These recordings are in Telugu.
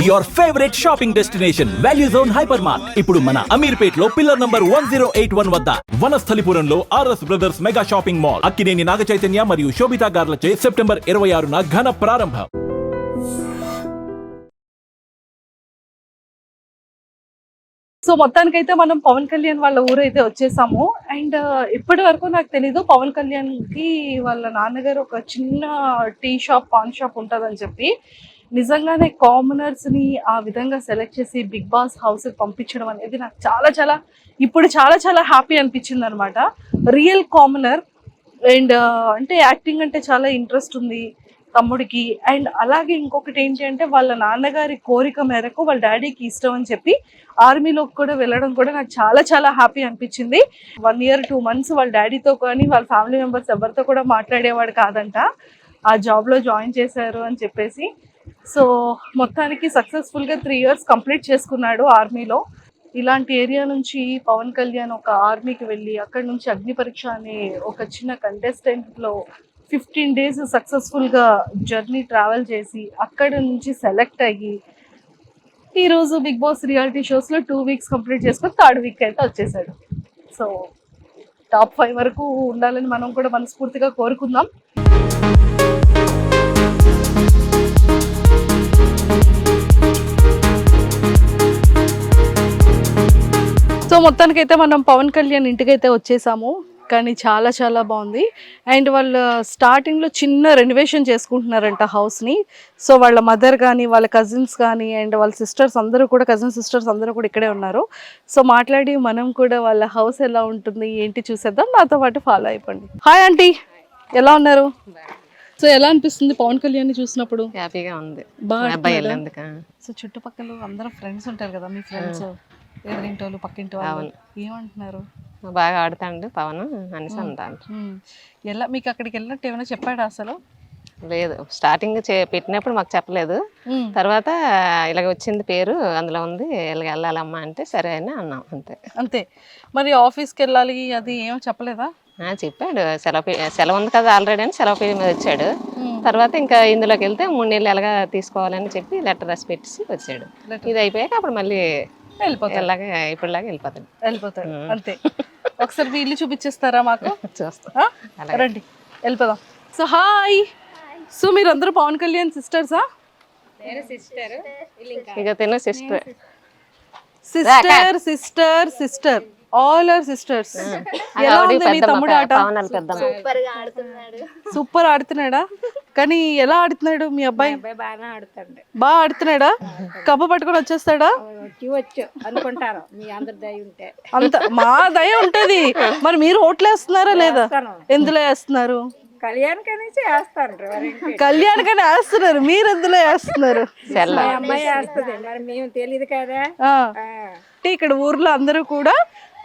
your favorite shopping destination, Value Zone Hypermart. ఇప్పుడు మన అమీర్పేట్లో పిల్లర్ నంబర్ 1081 వద్ద వనస్థలిపురంలో RS brothers mega shopping mall Akkineni Naga Chaitanya మరియు శోభితా గార్లచే సెప్టెంబర్ 26న ఘన ప్రారంభం. సో మొత్తానికైతే మనం పవన్ కళ్యాణ్ వాళ్ళ ఊరైతే వచ్చేసాము. అండ్ ఇప్పటి వరకు నాకు తెలీదు పవన్ కళ్యాణ్ కి వాళ్ళ నాన్నగారు ఒక చిన్న టీ షాప్ పాన్ షాప్ ఉంటుందని చెప్పి. నిజంగానే కామనర్స్ ని ఆ విధంగా సెలెక్ట్ చేసి బిగ్ బాస్ హౌస్ కి పంపించడం అనేది నాకు ఇప్పుడు చాలా చాలా హ్యాపీ అనిపించింది అనమాట. రియల్ కామనర్ అండ్ అంటే యాక్టింగ్ అంటే చాలా ఇంట్రెస్ట్ ఉంది తమ్ముడికి. అండ్ అలాగే ఇంకొకటి ఏంటి అంటే వాళ్ళ నాన్నగారి కోరిక మేరకు వాళ్ళ డాడీకి ఇష్టం అని చెప్పి ఆర్మీలోకి కూడా వెళ్ళడం కూడా నాకు చాలా చాలా హ్యాపీ అనిపించింది. 1 year 2 months వాళ్ళ డాడీతో కానీ వాళ్ళ ఫ్యామిలీ మెంబర్స్ ఎవరితో కూడా మాట్లాడేవాడు కాదంట. ఆ జాబ్లో జాయిన్ చేశారు అని చెప్పేసి. సో మొత్తానికి సక్సెస్ఫుల్గా 3 years కంప్లీట్ చేసుకున్నాడు ఆర్మీలో. ఇలాంటి ఏరియా నుంచి పవన్ కళ్యాణ్ ఒక ఆర్మీకి వెళ్ళి అక్కడ నుంచి అగ్ని పరీక్ష అనే ఒక చిన్న కంటెస్టెంట్లో 15 days సక్సెస్ఫుల్గా జర్నీ ట్రావెల్ చేసి అక్కడ నుంచి సెలెక్ట్ అయ్యి ఈరోజు బిగ్ బాస్ రియాలిటీ షోస్లో 2 weeks కంప్లీట్ చేసుకొని 3rd week అయితే వచ్చేసాడు. సో టాప్ 5 వరకు ఉండాలని మనం కూడా మనస్ఫూర్తిగా కోరుకుందాం. సో మొత్తానికైతే మనం పవన్ కళ్యాణ్ ఇంటికైతే వచ్చేసాము. కానీ చాలా చాలా బాగుంది. అండ్ వాళ్ళు స్టార్టింగ్లో చిన్న రెనోవేషన్ చేసుకుంటున్నారంట హౌస్ని. సో వాళ్ళ మదర్ కానీ వాళ్ళ కజిన్స్ కానీ అండ్ వాళ్ళ సిస్టర్స్ అందరూ కూడా కజిన్ సిస్టర్స్ అందరూ కూడా ఇక్కడే ఉన్నారు. సో మాట్లాడి మనం కూడా వాళ్ళ హౌస్ ఎలా ఉంటుంది ఏంటి చూసేద్దాం. నాతో పాటు ఫాలో అయిపోండి. హాయ్ ఆంటీ, ఎలా ఉన్నారు? సో ఎలా అనిపిస్తుంది పవన్ కళ్యాణ్ చూసినప్పుడు? హ్యాపీగా ఉంది. బాగా. సో చుట్టుపక్కల అందరూ ఫ్రెండ్స్ ఉంటారు కదా, మీ ఫ్రెండ్స్ ఎదురింటి వాళ్ళు పక్కింటి వాళ్ళు ఏమంటున్నారు? బాగా ఆడుతాడు పవన్ అనేసి అంటాను. ఎలా మీకు అక్కడికి వెళ్ళినట్టు ఏమైనా చెప్పాడు? అసలు లేదు, స్టార్టింగ్ పెట్టినప్పుడు మాకు చెప్పలేదు. తర్వాత ఇలాగ వచ్చింది పేరు అందులో ఉంది, ఇలాగ వెళ్ళాలమ్మా అంటే సరే అని అన్నాం. అంతే. మరి ఆఫీస్కి వెళ్ళాలి అది ఏమో చెప్పలేదా? చెప్పాడు, సెలవు ఉంది కదా ఆల్రెడీ అని సెలవు పేరు మీద వచ్చాడు. తర్వాత ఇంకా ఇందులోకి వెళ్తే 3 నెలలు ఎలాగా తీసుకోవాలని చెప్పి లెటర్ రాసి పెట్టేసి వచ్చాడు. ఇది అయిపోయాక అప్పుడు మళ్ళీ వెళ్ళిపోతాడు. ఇప్పుడులాగా వెళ్ళిపోతాడు అంతే. ఒకసారి మీ ఇల్లు చూపించేస్తారా మాకు? చూస్తా, రండి వెళ్ళిపోదాం. So hi. సో మీరు అందరూ పవన్ కళ్యాణ్ సిస్టర్సా? ఇక తిను sister sister sister sister all are sisters. ఎలా ఉంది మీ తమ్ముడు ఆట? సూపర్ ఆడుతున్నాడా? కానీ ఎలా ఆడుతున్నాడు మీ అబ్బాయి? బాగా ఆడుతున్నాడా? కప్ప పట్టుకొని వచ్చేస్తాడా? అనుకుంటారు మీ అందరి దయ ఉంటే. అంత మా దయ ఉంటది. మరి మీరు ఓట్లు వేస్తున్నారా లేదా? ఎందులో వేస్తున్నారు? కళ్యాణ్కని వేస్తున్నారు, మీరు ఎందులో వేస్తున్నారు? అమ్మాయి వేస్తుంది, మరి మేము తెలియదు కదా. ఇక్కడ ఊర్లో అందరూ కూడా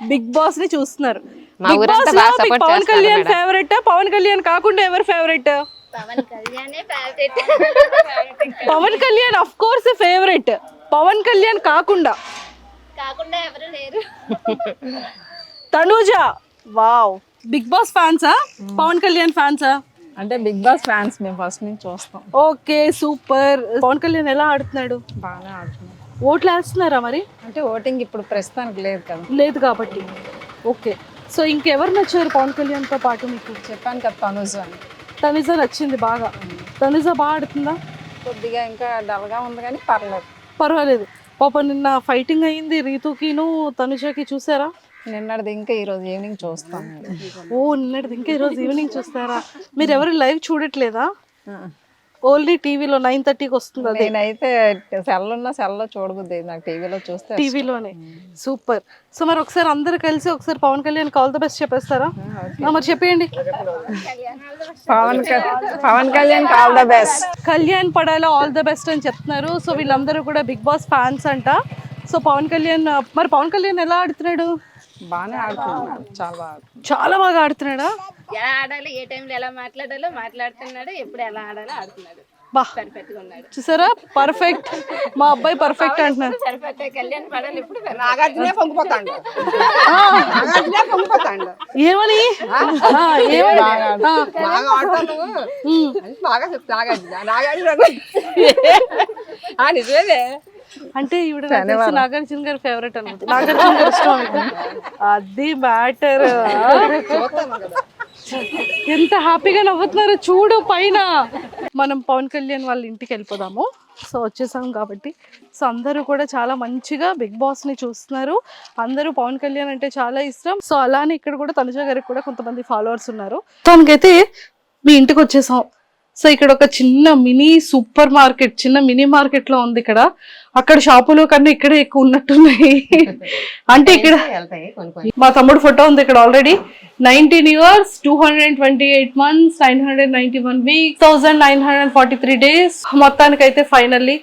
బిగ్ బాస్ ని చూస్తున్నారు. బిగ్ బాస్ లో పవన్ కళ్యాణ్ ఫేవరెట్? పవన్ కళ్యాణ్ కాకుండా ఎవరు favourite? Pawan Kalyan of course favourite. Pawan Kalyan కాకుండా ఎవరు లేరు. తనూజ, వావ్. బిగ్ బాస్ ఫ్యాన్సా పవన్ కళ్యాణ్ ఫ్యాన్సా? అంటే బిగ్ బాస్ ఫ్యాన్స్ మేము ఫస్ట్ నుంచి చూస్తాం. Okay, super. పవన్ కళ్యాణ్ ఎలా ఆడుతున్నాడు? బాగా ఆడుతున్నాడు. ఓట్లు వేస్తున్నారా మరి? అంటే ఓటింగ్ ఇప్పుడు ప్రస్తుతానికి లేదు కదా. లేదు కాబట్టి ఓకే. సో ఇంకెవరు నచ్చారు పవన్ కళ్యాణ్తో పాటు మీకు? చెప్పాను కదా తనుజ అని. తనుజ నచ్చింది బాగా. తనుజ బాగా ఆడుతుందా? కొద్దిగా ఇంకా డల్గా ఉంది కానీ పర్వాలేదు. పాప నిన్న ఫైటింగ్ అయ్యింది రీతుకిను తనుజకి, చూసారా? నిన్నటిది ఇంకా ఈరోజు ఈవినింగ్ చూస్తాం. ఓ, నిన్నటిది ఇంకా ఈరోజు ఈవినింగ్ చూస్తారా? మీరు ఎవరు లైవ్ చూడట్లేదా? ఓన్లీ టీవీలో 9:30కి వస్తుంది. నేనైతే సెల్లో చూడబుద్ది, నాకు టీవీలో చూస్తే టీవీలోనే. సూపర్. సో మరి ఒకసారి అందరు కలిసి ఒకసారి Pawan Kalyan all the best చెప్పేస్తారా? మరి చెప్పేయండి. Pawan Kalyan all the best. Kalyan పడాలా ఆల్ ద బెస్ట్ అని చెప్తున్నారు. సో వీళ్ళందరూ కూడా బిగ్ బాస్ ఫ్యాన్స్ అంట. సో పవన్ కళ్యాణ్, మరి పవన్ కళ్యాణ్ ఎలా ఆడుతున్నాడు? బాగానే ఆడుతున్నాడు, చాలా బాగా ఆడుతున్నాడా? ఎలా ఆడాలి, ఏ టైంలో ఎలా మాట్లాడాలో మాట్లాడుతున్నాడు, ఎప్పుడు ఎలా ఆడాలో ఆడుతున్నాడు. బా సరిపెట్టుగా ఉన్నాడు. చూసారా పర్ఫెక్ట్, మా అబ్బాయి పర్ఫెక్ట్ అంటున్నారు. సరిపెట్టే కళ్యాణ్ పడాలి ఇప్పుడు నాగార్జునే పొంగిపోతాడు నాగార్జునే పొంగిపోతాడు ఏమని ఏమని బాగా ఆడతాను బాగా చెప్తా నాగార్జున నిజమేదే అంటే ఈవిడ నాకు తెలిసి నాగార్జున గారి ఫేవరెట్ అనమాట. నాగార్జున గారు ఇష్టం ఆమెకు. అది మ్యాటర్. ఎంత హ్యాపీగా నవ్వుతున్నారు చూడు పైన. మనం పవన్ కళ్యాణ్ వాళ్ళ ఇంటికి వెళ్ళిపోదాము. సో వచ్చేసాం కాబట్టి సో అందరూ కూడా చాలా మంచిగా బిగ్ బాస్ ని చూస్తున్నారు. అందరూ పవన్ కళ్యాణ్ అంటే చాలా ఇష్టం. సో అలానే ఇక్కడ కూడా తనుజ గారికి కూడా కొంతమంది ఫాలోవర్స్ ఉన్నారు. తనకైతే మీ ఇంటికి వచ్చేసాం. సో ఇక్కడ ఒక చిన్న మినీ సూపర్ మార్కెట్, చిన్న మినీ మార్కెట్ లో ఉంది ఇక్కడ. అక్కడ షాపులు కన్నా ఇక్కడే ఎక్కువ ఉన్నట్టున్నాయి. అంటే ఇక్కడ వెళ్తాయి కొన్ని కొన్ని. మా తమ్ముడు ఫోటో ఉంది ఇక్కడ already. 19 years, 228 months, 991 weeks, 1943 days. మొత్తానికైతే ఫైనల్లీ